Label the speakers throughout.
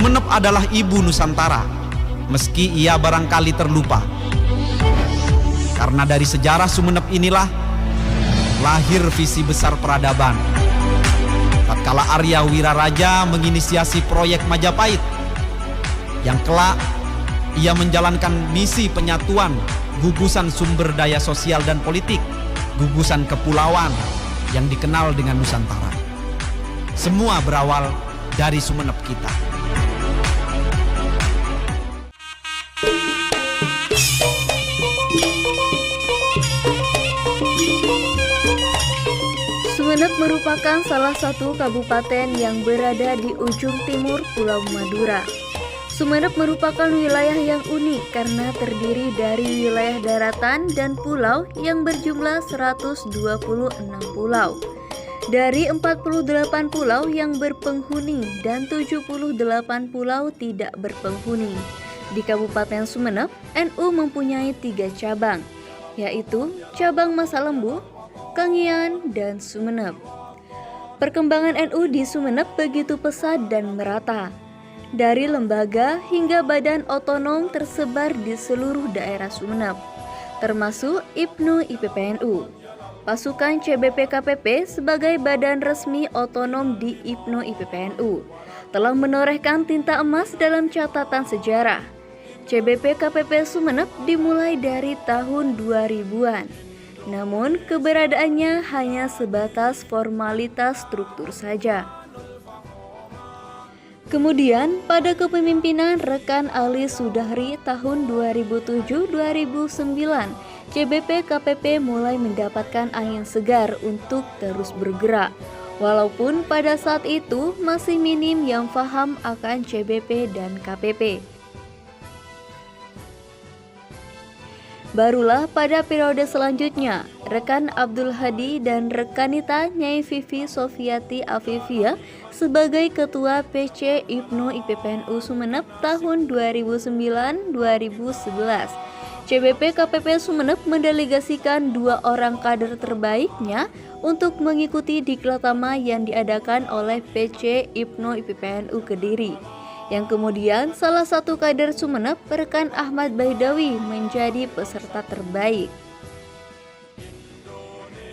Speaker 1: Sumeneb adalah ibu Nusantara, meski ia barangkali terlupa. Karena dari sejarah Sumeneb inilah lahir visi besar peradaban. Tatkala Arya Wiraraja menginisiasi proyek Majapahit, yang kelak ia menjalankan misi penyatuan gugusan sumber daya sosial dan politik, gugusan kepulauan yang dikenal dengan Nusantara. Semua berawal dari Sumeneb kita.
Speaker 2: Sumeneb merupakan salah satu kabupaten yang berada di ujung timur Pulau Madura. Sumeneb merupakan wilayah yang unik karena terdiri dari wilayah daratan dan pulau yang berjumlah 126 pulau. Dari 48 pulau yang berpenghuni dan 78 pulau tidak berpenghuni. Di Kabupaten Sumeneb, NU mempunyai 3 cabang, yaitu cabang Masalembu, Kangian, dan Sumeneb. Perkembangan NU di Sumeneb begitu pesat dan merata. Dari lembaga hingga badan otonom tersebar di seluruh daerah Sumeneb, termasuk IPNU IPPNU. Pasukan CBP-KPP sebagai badan resmi otonom di IPNU IPPNU telah menorehkan tinta emas dalam catatan sejarah. CBP-KPP Sumeneb dimulai dari tahun 2000-an. Namun keberadaannya hanya sebatas formalitas struktur saja. Kemudian pada kepemimpinan rekan Ali Sudahri tahun 2007-2009, CBP-KPP mulai mendapatkan angin segar untuk terus bergerak. Walaupun pada saat itu masih minim yang paham akan CBP dan KPP. Barulah pada periode selanjutnya, rekan Abdul Hadi dan rekanita Nyai Vivi Sofiati Afifia sebagai Ketua PC IPNU IPPNU Sumeneb tahun 2009-2011. CBP KPP Sumeneb mendelegasikan 2 orang kader terbaiknya untuk mengikuti diklatama yang diadakan oleh PC IPNU IPPNU Kediri. Yang kemudian salah satu kader Sumeneb, rekan Ahmad Baidawi, menjadi peserta terbaik.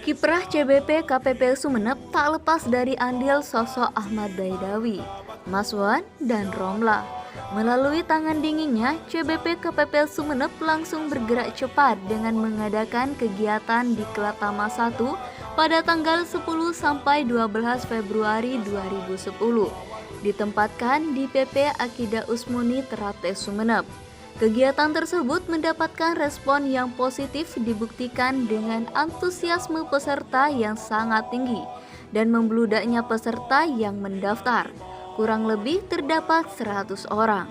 Speaker 2: Kiprah CBP KPP Sumeneb tak lepas dari andil sosok Ahmad Baidawi, Maswan, dan Romlah. Melalui tangan dinginnya, CBP KPP Sumeneb langsung bergerak cepat dengan mengadakan kegiatan di Klatama 1 pada tanggal 10 sampai 12 Februari 2010. Ditempatkan di PP Akidah Usmuni Terate Sumeneb. Kegiatan tersebut mendapatkan respon yang positif dibuktikan dengan antusiasme peserta yang sangat tinggi dan membludaknya peserta yang mendaftar. Kurang lebih terdapat 100 orang.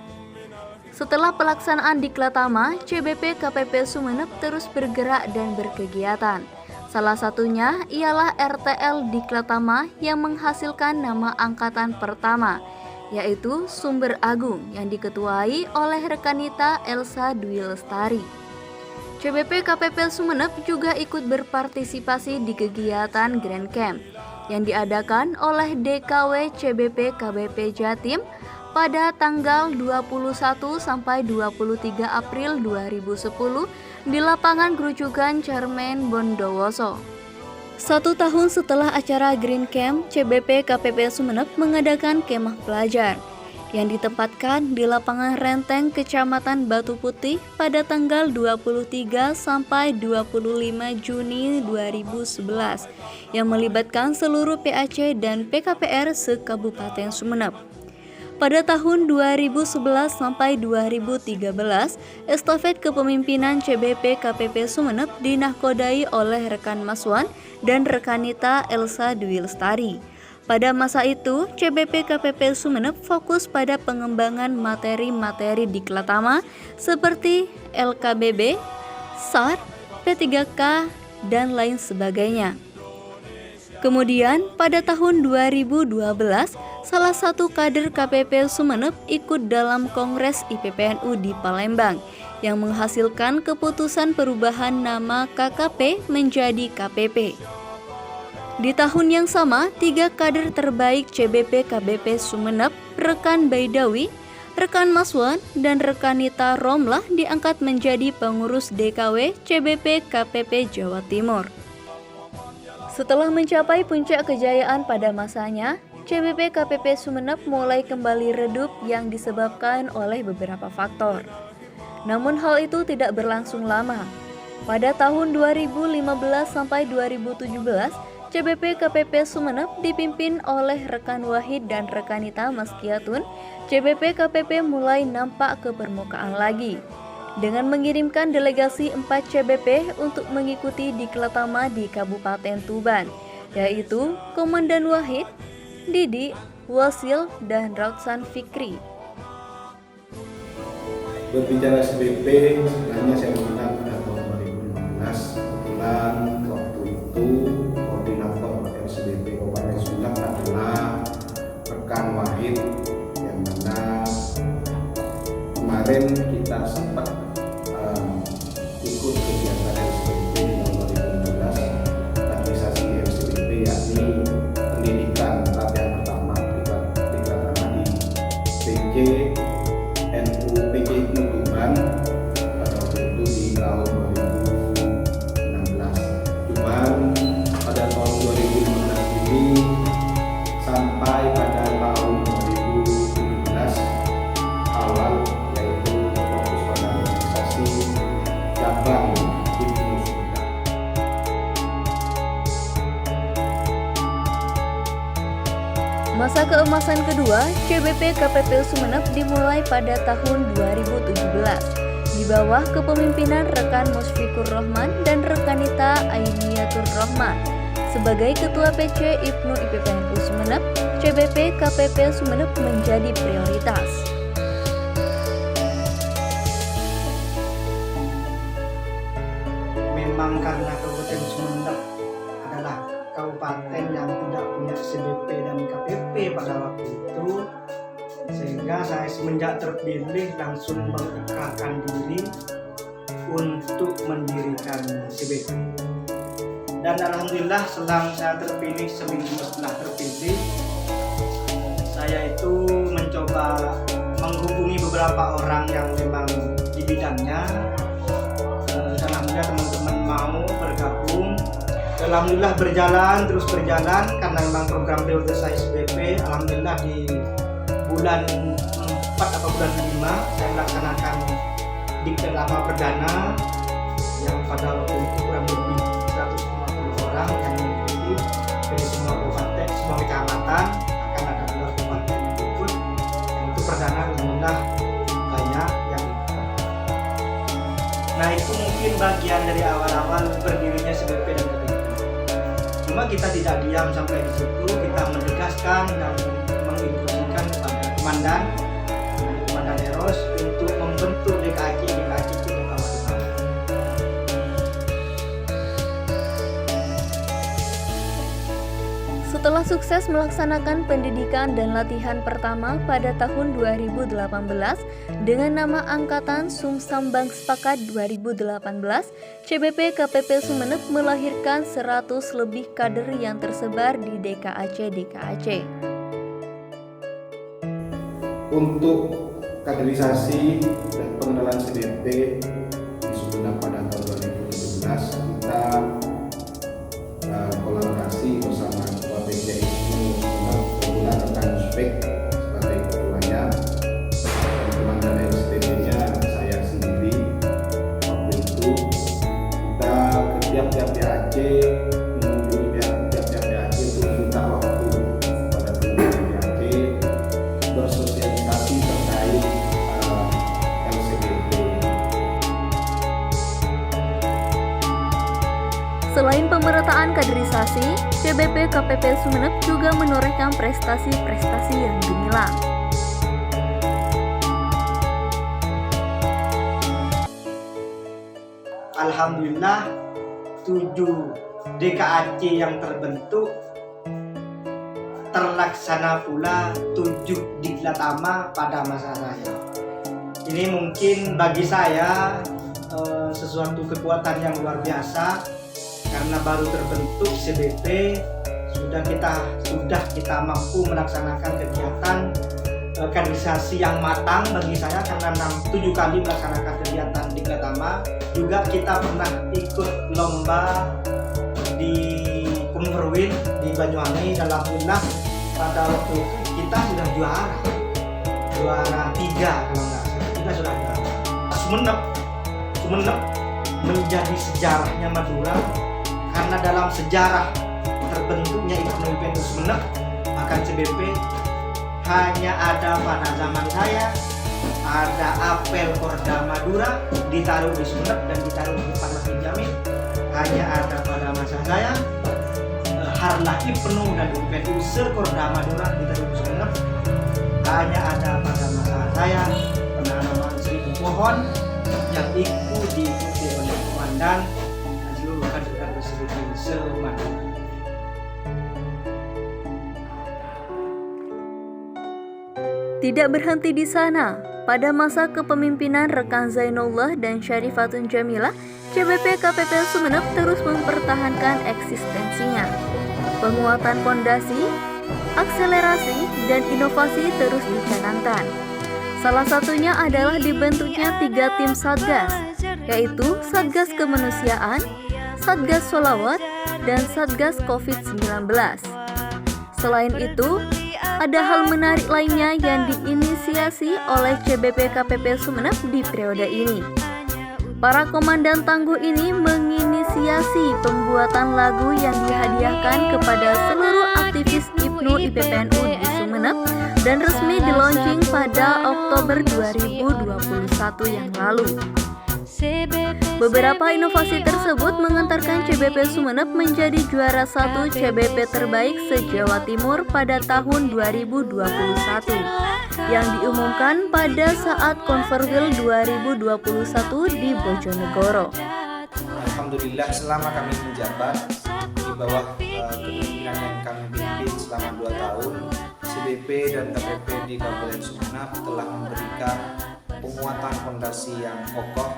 Speaker 2: Setelah pelaksanaan diklatama, CBP KPP Sumeneb terus bergerak dan berkegiatan. Salah satunya ialah RTL Diklatama yang menghasilkan nama angkatan pertama, yaitu Sumber Agung yang diketuai oleh rekanita Elsa Dwi Lestari. CBP KPP Sumeneb juga ikut berpartisipasi di kegiatan Grand Camp yang diadakan oleh DKW CBP KBP Jatim pada tanggal 21 sampai 23 April 2010 di lapangan Grujugan Cermen Bondowoso. 1 tahun setelah acara Green Camp, CBP KPP Sumeneb mengadakan kemah pelajar yang ditempatkan di lapangan Renteng Kecamatan Batu Putih pada tanggal 23 sampai 25 Juni 2011 yang melibatkan seluruh PAC dan PKPR se-Kabupaten Sumeneb. Pada tahun 2011 sampai 2013, estafet kepemimpinan CBP KPP Sumeneb dinahkodai oleh rekan Maswan dan rekanita Elsa Dwi Lestari. Pada masa itu, CBP KPP Sumeneb fokus pada pengembangan materi-materi diklatama seperti LKBB, SAR, P3K, dan lain sebagainya. Kemudian pada tahun 2012, salah satu kader KPP Sumeneb ikut dalam Kongres IPPNU di Palembang yang menghasilkan keputusan perubahan nama KKP menjadi KPP. Di tahun yang sama, 3 kader terbaik CBP KBP Sumeneb, rekan Baidawi, rekan Maswan dan rekan Nita Romlah diangkat menjadi pengurus DKW CBP KPP Jawa Timur. Setelah mencapai puncak kejayaan pada masanya, CBP KPP Sumeneb mulai kembali redup yang disebabkan oleh beberapa faktor. Namun hal itu tidak berlangsung lama. Pada tahun 2015 sampai 2017, CBP KPP Sumeneb dipimpin oleh rekan Wahid dan rekan Nita Maskiatun, CBP KPP mulai nampak ke permukaan lagi dengan mengirimkan delegasi 4 CBP untuk mengikuti diklatama di Kabupaten Tuban, yaitu Komandan Wahid, Didi, Wasil, dan Rautsan Fikri.
Speaker 3: Berbicara SBP, sebenarnya saya mengenal pada tahun 2015. Kebetulan waktu itu koordinator SBP Kabupaten Sumeneb adalah rekan Wahid, yang mana kemarin kita sempat ikut kegiatan SBP di tahun 2015, administrasi SBP, yakni pendidikan tahap yang pertama diklatama di PJ IPNU Tuban pada waktu itu di tahun 2016. Cuman pada tahun 2015 ini sampai pada tahun 2017 awal, yaitu fokus pada organisasi cabang IPNU Sumeneb.
Speaker 2: Masa keemasan kedua CBP KPP Sumeneb dimulai pada tahun 2017 di bawah kepemimpinan rekan Musfikur Rohman dan rekan Nita Ainiatur Rohman. Sebagai Ketua PC IPNU IPPNU Sumeneb, CBP KPP Sumeneb menjadi prioritas.
Speaker 4: Memang karena Kabupaten Sumeneb adalah kabupaten yang tidak punya CBP dan KPP pada waktu itu, sehingga saya semenjak terpilih langsung mengikrarkan diri untuk mendirikan CBP. Dan alhamdulillah selang saya terpilih, seminggu setelah terpilih, saya itu mencoba menghubungi beberapa orang yang memang di bidangnya. Alhamdulillah teman-teman mau bergabung. Alhamdulillah terus berjalan karena memang program prioritas SBP. Alhamdulillah di bulan 4 atau bulan 5 saya melaksanakan diklatama perdana yang pada waktu itu kurang lebih 150 orang yang mengikuti dari semua kabupaten, semua kecamatan, akan ada 2 kabupaten yang ikut. Yang itu perdana alhamdulillah banyak yang ikut. Nah itu mungkin bagian dari awal-awal berdirinya CBP dan KPP. Cuma kita tidak diam sampai di situ, kita menegaskan dan menginstruksikan kepada Komandan Eros untuk membentuk DKAC itu bersama-sama.
Speaker 2: Setelah sukses melaksanakan pendidikan dan latihan pertama pada tahun 2018 dengan nama Angkatan Sumsambang Sepakat 2018, CBP KPP Sumeneb melahirkan 100 lebih kader yang tersebar di DKAC.
Speaker 3: Untuk kaderisasi dan pengenalan CBP di Sumeneb pada tahun 2017, kita kolaborasi bersama Ketua PJ IPNU Sumeneb, kebetulan rekan Musfik sebagai ketuanya, dan Komandan SPB-nya saya sendiri. Waktu itu kita ke tiap-tiap PAC, mengunjungi tiap-tiap PAC untuk minta waktu pada pimpinan PAC bersosialisasi terkait LCBP.
Speaker 2: Selain pemerataan kaderisasi, CBP KPP Sumeneb juga menorehkan prestasi-prestasi yang gemilang.
Speaker 4: Alhamdulillah 7 DKAC yang terbentuk terlaksana pula 7 diklatama pada masa saya. Ini mungkin bagi saya sesuatu kekuatan yang luar biasa karena baru terbentuk CBP sudah kita mampu melaksanakan kegiatan kaderisasi yang matang bagi saya karena 7 kali melaksanakan kegiatan di Klatama. Juga kita pernah ikut lomba di Kumperwin di Banyuwangi, dan alhamdulillah pada waktu itu kita sudah juara 3 kalau nggak salah, kita sudah juara. Sumenep menjadi sejarahnya Madura karena dalam sejarah terbentuknya IPNU Sumenep, maka CBP hanya ada pada zaman saya, ada apel Korda Madura ditaruh di Sumenep dan ditaruh di depan Masjid Jamil. Hanya ada pada masa saya, Harlah IPNU dan IPNU se-Korda Madura ditaruh di Sumenep. Hanya ada pada masa saya penanaman 1000 pohon yang diikuti oleh komandan dan seluruh kader-kader se-Madura.
Speaker 2: Tidak berhenti di sana, pada masa kepemimpinan rekan Zainullah dan Syarifatun Jamilah, CBP KPPL Sumenep terus mempertahankan eksistensinya. Penguatan fondasi, akselerasi, dan inovasi terus dicanangkan. Salah satunya adalah dibentuknya 3 tim Satgas, yaitu Satgas Kemanusiaan, Satgas Sholawat, dan Satgas COVID-19. Selain itu, ada hal menarik lainnya yang diinisiasi oleh CBP KPPL Sumenep di periode ini. Para komandan tangguh ini menginisiasi pembuatan lagu yang dihadiahkan kepada seluruh aktivis IPNU IPPNU di Sumenep dan resmi di-launching pada Oktober 2021 yang lalu. Beberapa inovasi tersebut mengantarkan CBP Sumenep menjadi juara 1 CBP terbaik se-Jawa Timur pada tahun 2021 yang diumumkan pada saat Konferwil 2021 di Bojonegoro.
Speaker 5: Alhamdulillah selama kami menjabat di bawah kepemimpinan yang kami pimpin selama 2 tahun, CBP dan KPP di Kabupaten Sumenep telah memberikan penguatan fondasi yang kokoh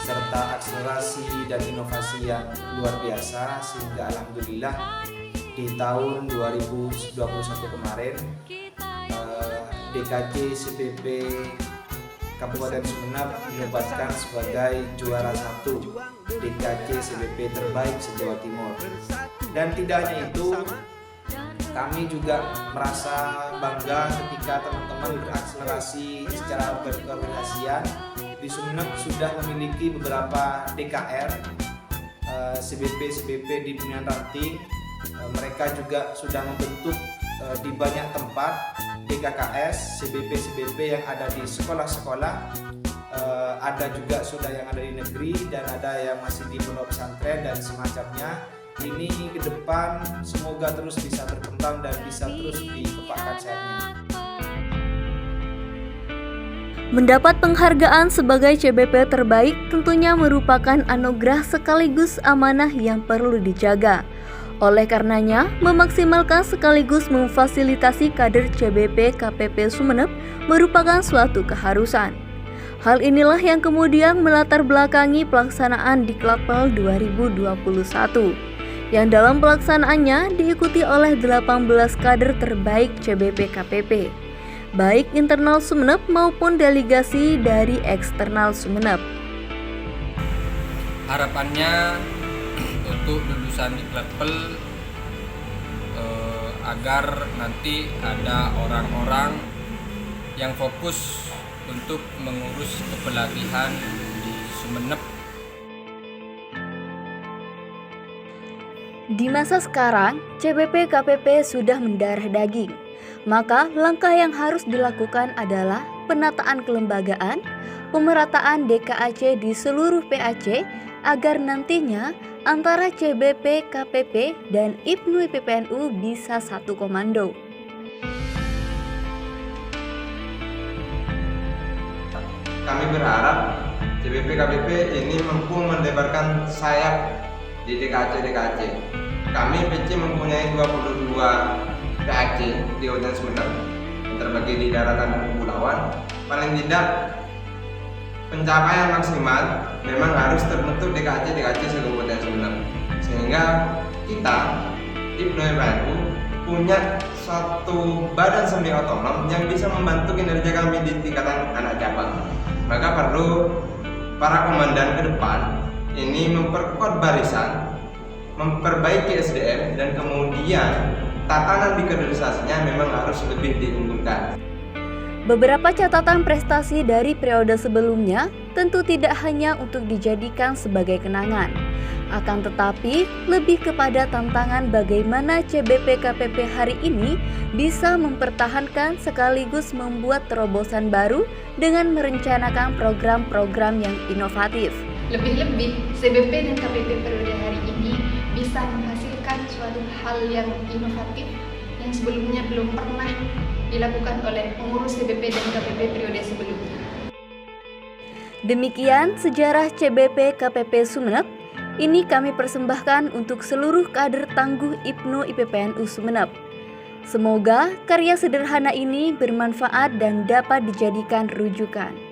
Speaker 5: serta akselerasi dan inovasi yang luar biasa, sehingga alhamdulillah di tahun 2021 kemarin DKJ CBP Kabupaten Sumenep dinobatkan sebagai juara 1 DKJ CBP terbaik se-Jawa Timur. Dan tidak hanya itu, kami juga merasa bangga ketika teman-teman berakselerasi secara berkoordinasian. Di Sumenep sudah memiliki beberapa DKR, CBP di pimpinan ranting. Mereka juga sudah membentuk di banyak tempat DKKS, CBP yang ada di sekolah-sekolah. Ada juga sudah yang ada di negeri dan ada yang masih di pondok pesantren dan semacamnya. Ini ke depan semoga terus bisa berkembang dan bisa terus dikepakkan sayapnya.
Speaker 2: Mendapat penghargaan sebagai CBP terbaik tentunya merupakan anugerah sekaligus amanah yang perlu dijaga. Oleh karenanya, memaksimalkan sekaligus memfasilitasi kader CBP KPP Sumenep merupakan suatu keharusan. Hal inilah yang kemudian melatar belakangi pelaksanaan Diklatpel 2021, yang dalam pelaksanaannya diikuti oleh 18 kader terbaik CBP KPP. Baik internal Sumenep maupun delegasi dari eksternal Sumenep.
Speaker 6: Harapannya untuk lulusan Diklatpel agar nanti ada orang-orang yang fokus untuk mengurus kepelatihan di Sumenep.
Speaker 2: Di masa sekarang, CBP KPP sudah mendarah daging. Maka langkah yang harus dilakukan adalah penataan kelembagaan, pemerataan DKAC di seluruh PAC agar nantinya antara CBP, KPP, dan IPNU IPPNU bisa satu komando.
Speaker 7: Kami berharap CBP KPP ini mampu melebarkan sayap di DKAC. Kami PC mempunyai 22 PAC di Kabupaten Sumenep yang terbagi di daratan dan kepulauan. Paling tidak pencapaian maksimal memang harus terbentuk DKAC se-Kabupaten Sumenep, sehingga kita IPNU IPPNU punya suatu badan semi otonom yang bisa membantu kinerja kami di tingkatan anak cabang. Maka perlu para komandan ke depan ini memperkuat barisan, memperbaiki SDM, dan kemudian tatanan di kaderisasinya memang harus lebih diunggulkan.
Speaker 2: Beberapa catatan prestasi dari periode sebelumnya tentu tidak hanya untuk dijadikan sebagai kenangan, akan tetapi lebih kepada tantangan bagaimana CBP KPP hari ini bisa mempertahankan sekaligus membuat terobosan baru dengan merencanakan program-program yang inovatif.
Speaker 8: Lebih-lebih, CBP dan KPP periode hari ini bisa menghasilkan suatu hal yang inovatif yang sebelumnya belum pernah dilakukan oleh pengurus CBP dan KPP periode sebelumnya.
Speaker 2: Demikian sejarah CBP KPP Sumeneb. Ini kami persembahkan untuk seluruh kader tangguh IPNU IPPNU Sumeneb. Semoga karya sederhana ini bermanfaat dan dapat dijadikan rujukan.